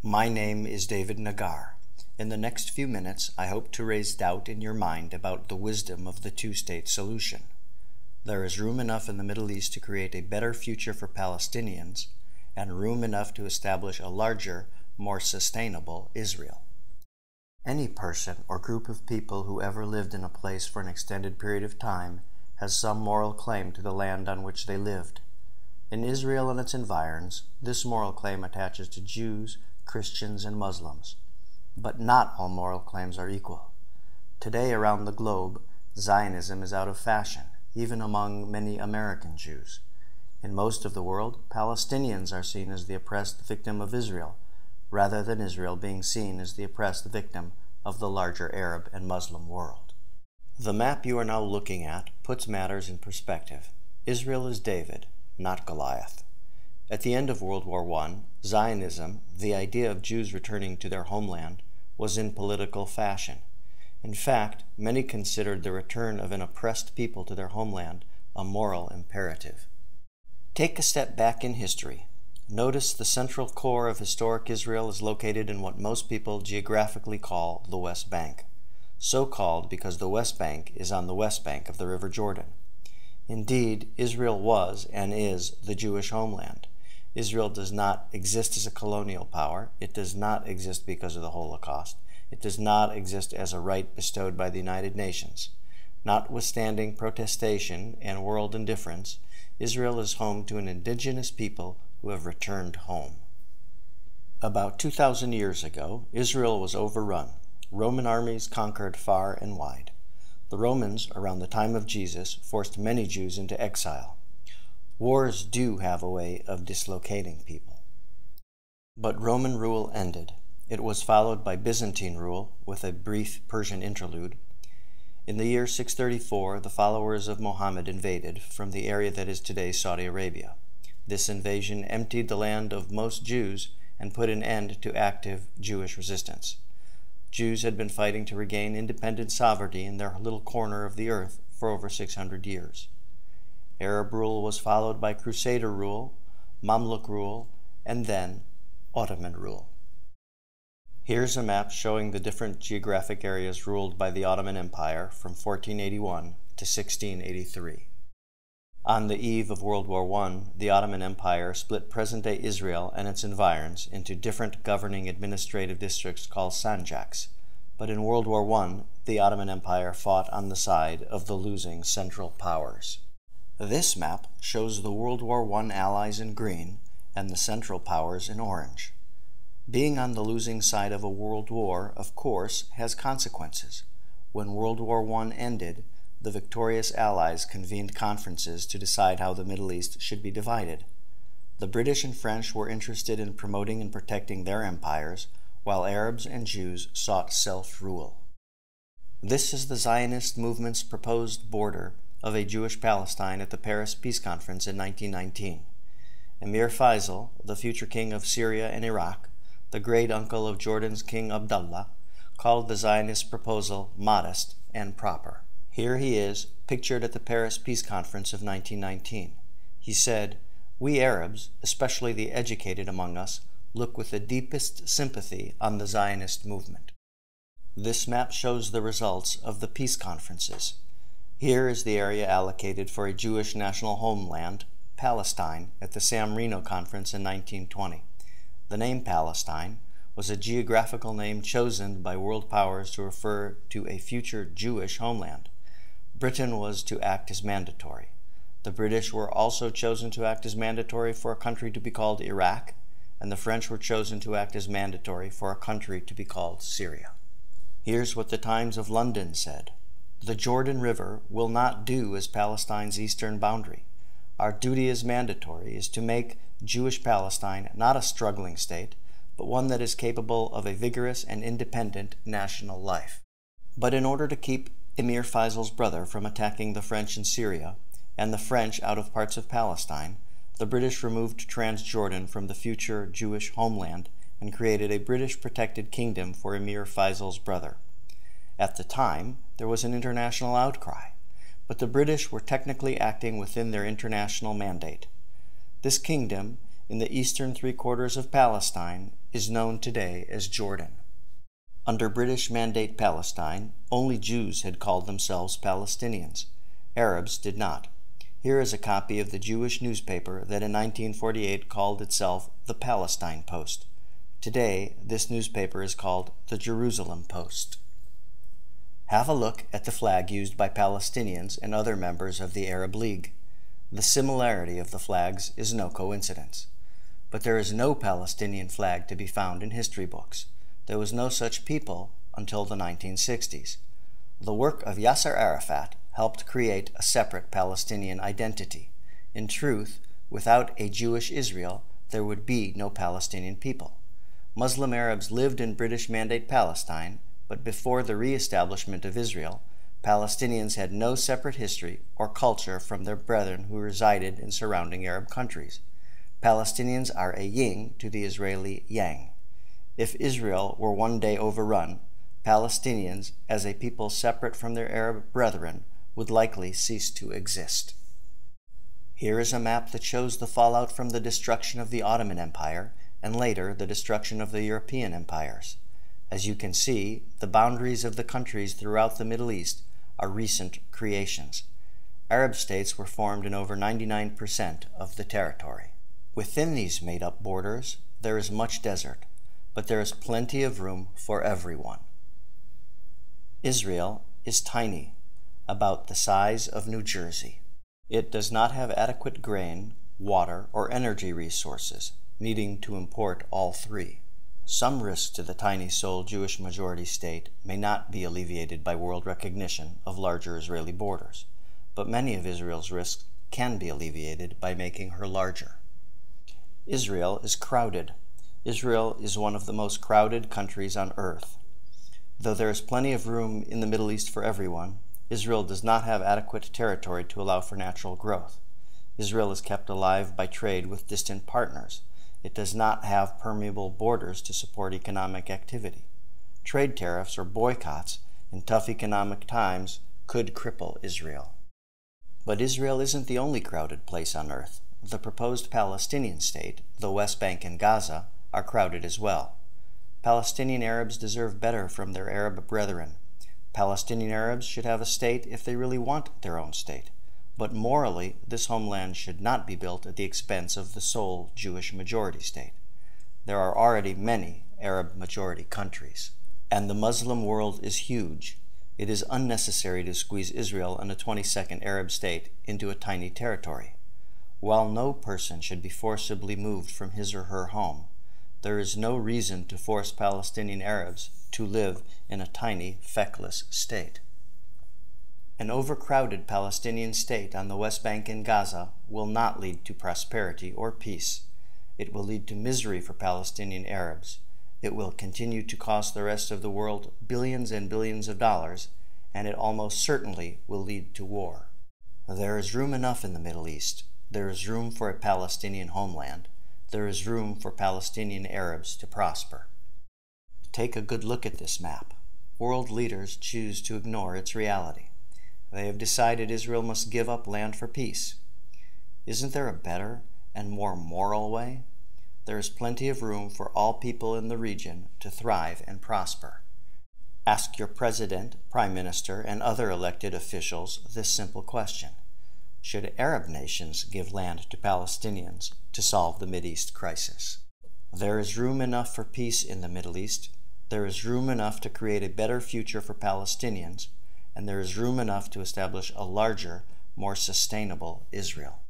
My name is David Naggar. In the next few minutes, I hope to raise doubt in your mind about the wisdom of the two-state solution. There is room enough in the Middle East to create a better future for Palestinians, and room enough to establish a larger, more sustainable Israel. Any person or group of people who ever lived in a place for an extended period of time has some moral claim to the land on which they lived. In Israel and its environs, this moral claim attaches to Jews, Christians, and Muslims. But not all moral claims are equal. Today around the globe, Zionism is out of fashion, even among many American Jews. In most of the world, Palestinians are seen as the oppressed victim of Israel, rather than Israel being seen as the oppressed victim of the larger Arab and Muslim world. The map you are now looking at puts matters in perspective. Israel is David, not Goliath. At the end of World War I, Zionism, the idea of Jews returning to their homeland, was in political fashion. In fact, many considered the return of an oppressed people to their homeland a moral imperative. Take a step back in history. Notice the central core of historic Israel is located in what most people geographically call the West Bank. So called because the West Bank is on the west bank of the River Jordan. Indeed, Israel was and is the Jewish homeland. Israel does not exist as a colonial power. It does not exist because of the Holocaust. It does not exist as a right bestowed by the United Nations. Notwithstanding protestation and world indifference, Israel is home to an indigenous people who have returned home. About 2,000 years ago, Israel was overrun. Roman armies conquered far and wide. The Romans, around the time of Jesus, forced many Jews into exile. Wars do have a way of dislocating people. But Roman rule ended. It was followed by Byzantine rule, with a brief Persian interlude. In the year 634, the followers of Muhammad invaded from the area that is today Saudi Arabia. This invasion emptied the land of most Jews and put an end to active Jewish resistance. Jews had been fighting to regain independent sovereignty in their little corner of the earth for over 600 years. Arab rule was followed by Crusader rule, Mamluk rule, and then Ottoman rule. Here's a map showing the different geographic areas ruled by the Ottoman Empire from 1481 to 1683. On the eve of World War I, the Ottoman Empire split present-day Israel and its environs into different governing administrative districts called sanjaks, but in World War I, the Ottoman Empire fought on the side of the losing Central Powers. This map shows the World War I allies in green and the Central Powers in orange. Being on the losing side of a world war, of course, has consequences. When World War I ended, the victorious Allies convened conferences to decide how the Middle East should be divided. The British and French were interested in promoting and protecting their empires, while Arabs and Jews sought self-rule. This is the Zionist movement's proposed border of a Jewish Palestine at the Paris Peace Conference in 1919. Emir Faisal, the future king of Syria and Iraq, the great-uncle of Jordan's King Abdullah, called the Zionist proposal modest and proper. Here he is, pictured at the Paris Peace Conference of 1919. He said, "We Arabs, especially the educated among us, look with the deepest sympathy on the Zionist movement." This map shows the results of the peace conferences. Here is the area allocated for a Jewish national homeland, Palestine, at the San Marino Conference in 1920. The name Palestine was a geographical name chosen by world powers to refer to a future Jewish homeland. Britain was to act as mandatory. The British were also chosen to act as mandatory for a country to be called Iraq, and the French were chosen to act as mandatory for a country to be called Syria. Here's what the Times of London said. "The Jordan River will not do as Palestine's eastern boundary. Our duty as mandatory is to make Jewish Palestine not a struggling state, but one that is capable of a vigorous and independent national life." But in order to keep Emir Faisal's brother from attacking the French in Syria, and the French out of parts of Palestine, the British removed Transjordan from the future Jewish homeland and created a British protected kingdom for Emir Faisal's brother. At the time, there was an international outcry, but the British were technically acting within their international mandate. This kingdom, in the eastern three-quarters of Palestine, is known today as Jordan. Under British Mandate Palestine, only Jews had called themselves Palestinians. Arabs did not. Here is a copy of the Jewish newspaper that in 1948 called itself the Palestine Post. Today, this newspaper is called the Jerusalem Post. Have a look at the flag used by Palestinians and other members of the Arab League. The similarity of the flags is no coincidence. But there is no Palestinian flag to be found in history books. There was no such people until the 1960s. The work of Yasser Arafat helped create a separate Palestinian identity. In truth, without a Jewish Israel, there would be no Palestinian people. Muslim Arabs lived in British Mandate Palestine, but before the re-establishment of Israel, Palestinians had no separate history or culture from their brethren who resided in surrounding Arab countries. Palestinians are a yin to the Israeli yang. If Israel were one day overrun, Palestinians, as a people separate from their Arab brethren, would likely cease to exist. Here is a map that shows the fallout from the destruction of the Ottoman Empire and later the destruction of the European empires. As you can see, the boundaries of the countries throughout the Middle East are recent creations. Arab states were formed in over 99% of the territory. Within these made-up borders, there is much desert, but there is plenty of room for everyone. Israel is tiny, about the size of New Jersey. It does not have adequate grain, water, or energy resources, needing to import all three. Some risks to the tiny sole Jewish majority state may not be alleviated by world recognition of larger Israeli borders, but many of Israel's risks can be alleviated by making her larger. Israel is crowded. Israel is one of the most crowded countries on earth. Though there is plenty of room in the Middle East for everyone, Israel does not have adequate territory to allow for natural growth. Israel is kept alive by trade with distant partners. It does not have permeable borders to support economic activity. Trade tariffs or boycotts in tough economic times could cripple Israel. But Israel isn't the only crowded place on earth. The proposed Palestinian state, the West Bank and Gaza, are crowded as well. Palestinian Arabs deserve better from their Arab brethren. Palestinian Arabs should have a state if they really want their own state. But morally, this homeland should not be built at the expense of the sole Jewish majority state. There are already many Arab majority countries, and the Muslim world is huge. It is unnecessary to squeeze Israel and a 22nd Arab state into a tiny territory. While no person should be forcibly moved from his or her home, there is no reason to force Palestinian Arabs to live in a tiny, feckless state. An overcrowded Palestinian state on the West Bank and Gaza will not lead to prosperity or peace. It will lead to misery for Palestinian Arabs. It will continue to cost the rest of the world billions and billions of dollars, and it almost certainly will lead to war. There is room enough in the Middle East. There is room for a Palestinian homeland. There is room for Palestinian Arabs to prosper. Take a good look at this map. World leaders choose to ignore its reality. They have decided Israel must give up land for peace. Isn't there a better and more moral way? There is plenty of room for all people in the region to thrive and prosper. Ask your president, prime minister, and other elected officials this simple question. Should Arab nations give land to Palestinians to solve the Mideast crisis? There is room enough for peace in the Middle East. There is room enough to create a better future for Palestinians, and there is room enough to establish a larger, more sustainable Israel.